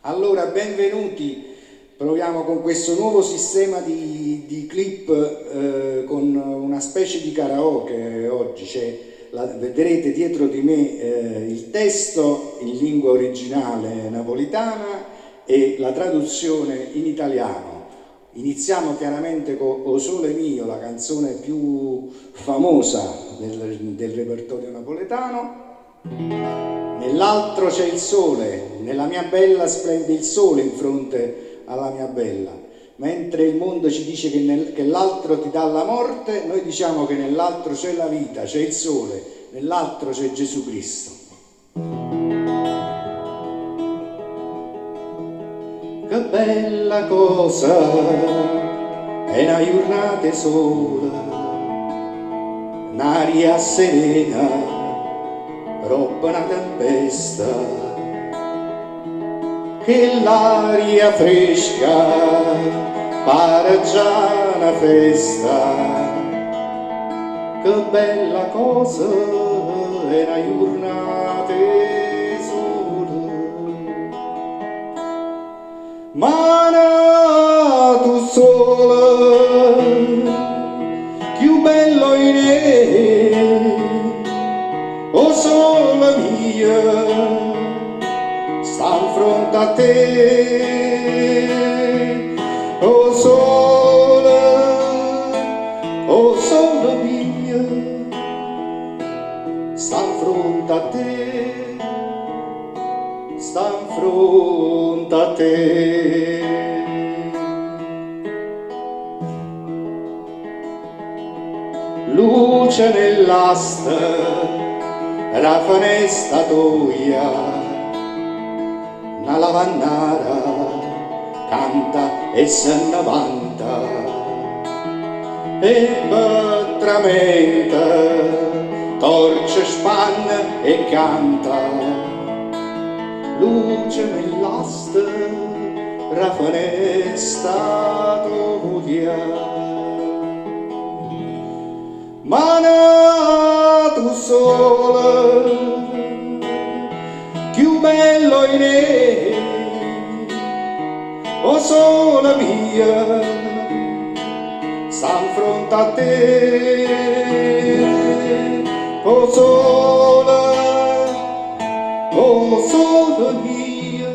Allora, benvenuti. Proviamo con questo nuovo sistema di clip con una specie di karaoke oggi. Vedrete dietro di me il testo in lingua originale napolitana e la traduzione in italiano. Iniziamo chiaramente con O Sole Mio, la canzone più famosa del repertorio napoletano. Nell'altro c'è il sole, nella mia bella splende il sole in fronte alla mia bella. Mentre il mondo ci dice che l'altro ti dà la morte, noi diciamo che nell'altro c'è la vita, c'è il sole, nell'altro c'è Gesù Cristo. Che bella cosa è una giornata sola, un'aria serena, roba una tempesta, che l'aria fresca pare già una festa. Che bella cosa è una giornata sola, ma nato sola, più bello in O sole mia, sta in fronte a te. O sole mia, sta in fronte a te, sta in fronte a te. Luce nell'asta, la finestra tua, una lavandara canta e se ne vanta, e veramente torce spanne e canta. Luce nell'asta, la finestra tua, ma nato sole, più bello in O sole mia, sta in fronte a te. O sole mia,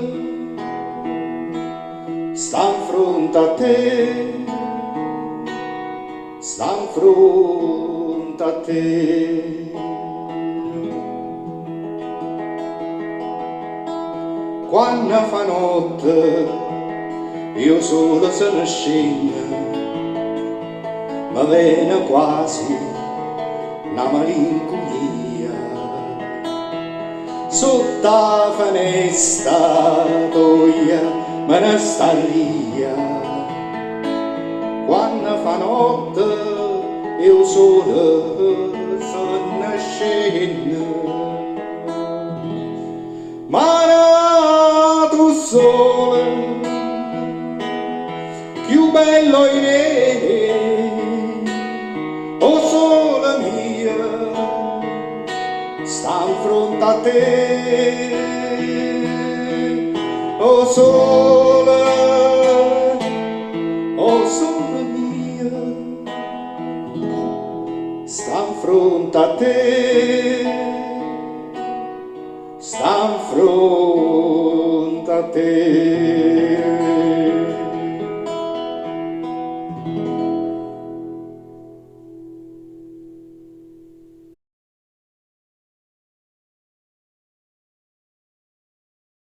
sta in fronte a te, sta in fronte a te. Quando fa notte, io solo se ne scendo, ma viene quasi una malinconia. Sotto la finestra tua me ne sta via. Quando fa notte, io solo se ne scendo, ma nato sole, più bello in O sole mia, sta in fronte a te. O sole mia, sta in fronte a te, sta in fronte a te.